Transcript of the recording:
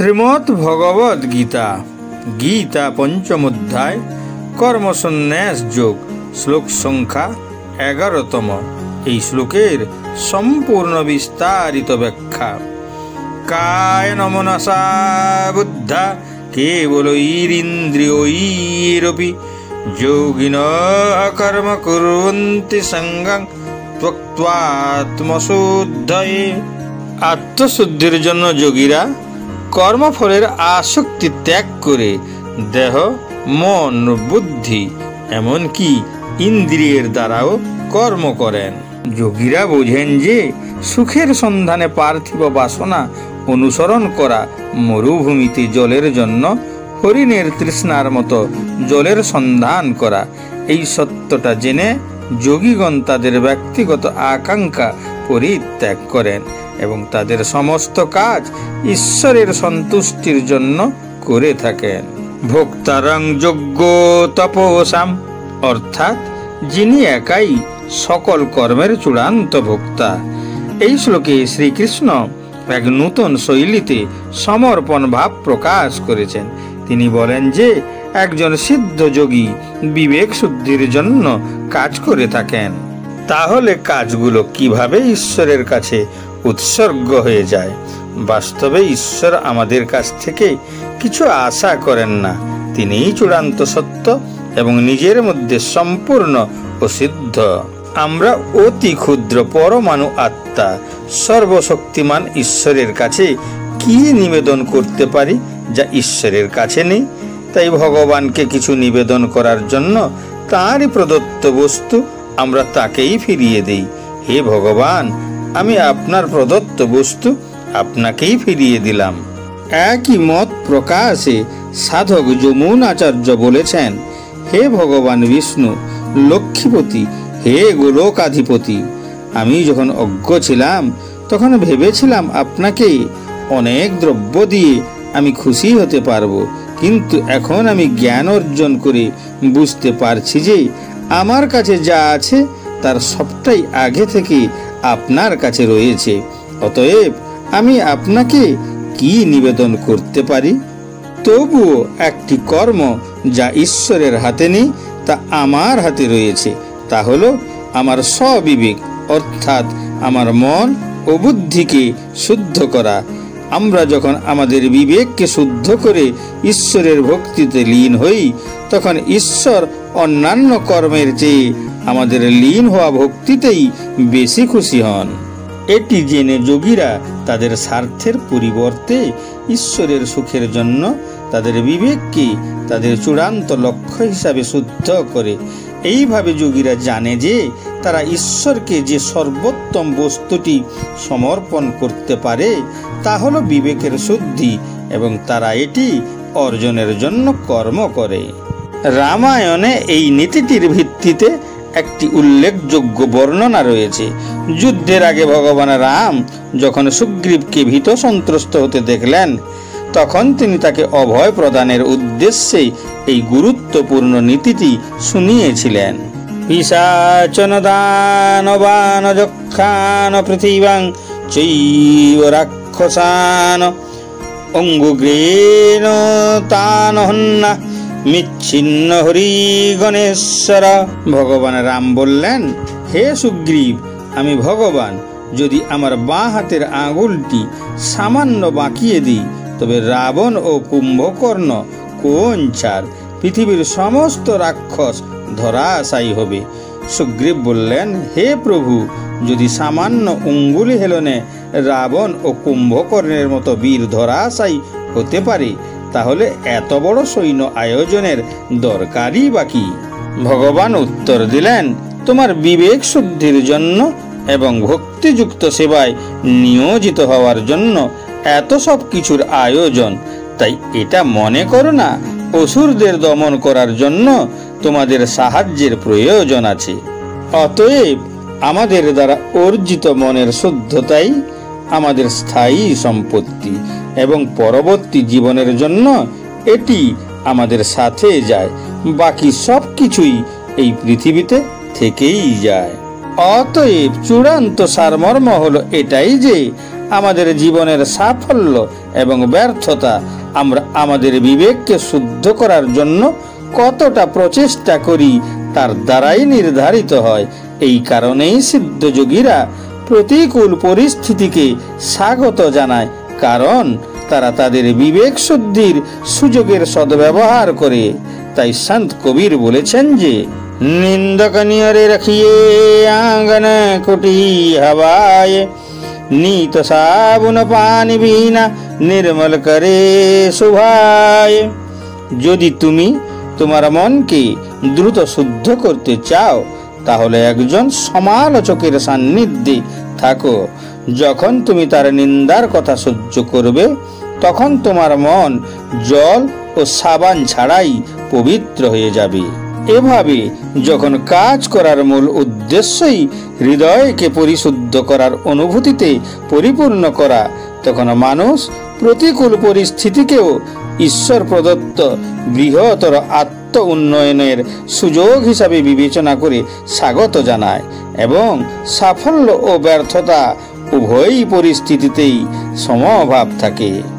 শ্রীমদ্ ভগবদ গীতা গীতা পঞ্চম অধ্যায় কর্মসন্ন্যাস যোগ শ্লোক সংখ্যা 11তম। এই শ্লোকের সম্পূর্ণ বিস্তারিত ব্যাখ্যা। কায়েন মনসা বুদ্ধা কেবলৈরিন্দ্রিয়ৈরপি যোগিনঃ কর্ম কুর্বন্তি সঙ্গং ত্যক্ত্বাত্মশুদ্ধয়ে। আত্মশুদ্ধির জন্য যোগীরা কর্মফলের আসক্তি ত্যাগ করে দেহ, মন, বুদ্ধি এমনকি ইন্দ্রিয়ের দ্বারাও কর্ম করেন। যোগীরা বোঝেন যে সুখের সন্ধানে পার্থিব বাসনা অনুসরণ করা মরুভূমিতে জলের জন্য হরিণের তৃষ্ণার মতো জলের সন্ধান করা। এই সত্যটা জেনে যোগীগণ তাদের ব্যক্তিগত আকাঙ্ক্ষা পরিত্যাগ করেন এবং তাদের সমস্ত কাজ ঈশ্বরের সন্তুষ্টির জন্য করে থাকেন। ভোক্তারং যোগ্য তপসাম, অর্থাৎ যিনি একাই সকল কর্মের চূড়ান্ত ভোক্তা। এই শ্লোকে শ্রীকৃষ্ণ এক নূতন শৈলীতে সমর্পণ ভাব প্রকাশ করেছেন। তিনি বলেন যে একজন সিদ্ধ যোগী বিবেক শুদ্ধির জন্য কাজ করে থাকেন। তাহলে কাজগুলো কিভাবে ঈশ্বরের কাছে উৎসর্গ হয়ে যায়? বাস্তবে ঈশ্বর আমাদের কাছ থেকে কিছু আশা করেন না। তিনিই চূড়ান্ত সত্য এবং নিজের মধ্যে সম্পূর্ণ ও সিদ্ধ। আমরা অতি ক্ষুদ্র পরমাণু আত্মা সর্বশক্তিমান ঈশ্বরের কাছে কি নিবেদন করতে পারি যা ঈশ্বরের কাছে নেই? তাই ভগবানকে কিছু নিবেদন করার জন্য তাঁরই প্রদত্ত বস্তু আমরা তাকেই ফিরিয়ে দেই। হে ভগবান, আমি আপনার প্রদত্ত বস্তু আপনাকেই ফিরিয়ে দিলাম। একই মত প্রকাশে সাধক যমুনাচার্য বলেছেন, হে ভগবান বিষ্ণু, লক্ষ্মীপতি, হে গোলকাধিপতি, আমি যখন অজ্ঞ ছিলাম তখন ভেবেছিলাম আপনাকে অনেক দ্রব্য দিয়ে আমি খুশি হতে পারবো, কিন্তু এখন আমি জ্ঞান অর্জন করে বুঝতে পারছি যে আমার কাছে যা আছে তার সবটাই আগে থেকে আপনার কাছে রয়েছে। অতএব আমি আপনাকে কি নিবেদন করতে পারি? তবুও একটি কর্ম যা ঈশ্বরের হাতে নেই তা আমার হাতে রয়েছে, তা হলো আমার স্ববিবেক, অর্থাৎ আমার মন ও বুদ্ধিকে শুদ্ধ করা। আমরা যখন আমাদের বিবেককে শুদ্ধ করে ঈশ্বরের ভক্তিতে লীন হই, তখন ঈশ্বর অন্যান্য কর্মের চেয়ে আমাদের লীন হওয়া ভক্তিতেই বেশি খুশি হন। এটি জেনে যোগীরা তাদের স্বার্থের পরিবর্তে ঈশ্বরের সুখের জন্য তাদের বিবেককে তাদের চূড়ান্ত লক্ষ্য হিসাবে শুদ্ধ করে। এইভাবে যোগীরা জানে যে তারা ঈশ্বরকে যে সর্বোত্তম বস্তুটি সমর্পণ করতে পারে তা হলো বিবেকের শুদ্ধি, এবং তারা এটি অর্জনের জন্য কর্ম করে। রামায়ণে এই নীতিটির ভিত্তিতে একটি উল্লেখযোগ্য বর্ণনা রয়েছে। যুদ্ধের আগে ভগবান রাম যখন সুগ্রীবকে ভীত সন্ত্রস্ত হতে দেখলেন, তখন তিনি তাকে অভয় প্রদানের উদ্দেশ্যে এই গুরুত্বপূর্ণ নীতিটি শুনিয়েছিলেন। পিশাচন দানবান যক্ষান পৃথিবীং চৈব রাক্ষসান অঙ্গুগ্রেণ তান হন্না মিচ্ছিন্ন হরি গণেশ্বর। ভগবান রাম বললেন, হে সুগ্রীব, আমি ভগবান। যদি আমার বাঁ হাতের আঙুলটি সামান্য বাঁকিয়ে দিই তবে রাবণ ও কুম্ভকর্ণ কোন ছাড়, পৃথিবীর সমস্ত রাক্ষস ধরাশায়ী হবে। সুগ্রীব বললেন, হে প্রভু, যদি সামান্য অঙ্গুলি হেলনে রাবণ ও কুম্ভকর্ণের মতো বীর ধরাশায়ী হতে পারে, তাহলে এত বড় সৈন্য আয়োজনের দরকারই বা কি? ভগবান উত্তর দিলেন, তোমার বিবেক শুদ্ধির জন্য এবং ভক্তিযুক্ত সেবায় নিয়োজিত হওয়ার জন্য এত সব কিছুর আয়োজন। তাই এটা মনে করো না অসুরদের দমন করার জন্য তোমাদের সাহায্যের প্রয়োজন আছে। অতএব আমাদের দ্বারা অর্জিত মনের শুদ্ধতাই আমাদের স্থায়ী সম্পত্তি, এবং পরবর্তী জীবনের জন্য এটি আমাদের সাথে যায়। বাকি সব কিছুই এই পৃথিবীতে থেকেই যায়। অতএব চূড়ান্ত সারমর্ম হলো এটাই যে আমাদের জীবনের সাফল্য এবং ব্যর্থতা আমরা আমাদের বিবেককে শুদ্ধ করার জন্য কতটা প্রচেষ্টা করি তার দ্বারাই নির্ধারিত হয়। এই কারণেই সিদ্ধযোগীরা প্রতিকূল পরিস্থিতিকে স্বাগত জানায়, কারণ তারা তাদের বিবেক শুদ্ধির সুযোগের সদ্ব্যবহার করে। তাই সন্ত কবির বলেছেন যে নিন্দক নিয়রে রাখিয়ে আঙ্গন কুটি হওয়ায়, नीत साबुन पानी बिना निर्मल करे শুভায়। যদি তুমি তোমার মনকে দ্রুত শুদ্ধ করতে চাও তাহলে একজন সমালোচকের সান্নিধ্যে থাকো। যখন তুমি তার নিন্দার কথা সহ্য করবে তখন তোমার মন জল ও সাবান ছাড়াই পবিত্র হয়ে যাবে। এভাবে যখন কাজ করার মূল উদ্দেশ্যই হৃদয়কে পরিশুদ্ধ করার অনুভূতিতে পরিপূর্ণ করা, তখন মানুষ প্রতিকূল পরিস্থিতিকেও ঈশ্বর প্রদত্ত বৃহত্তর আত্ম উন্নয়নের সুযোগ হিসাবে বিবেচনা করে স্বাগত জানায় এবং সাফল্য ও ব্যর্থতা উভয় পরিস্থিতিতেই সমভাব থাকে।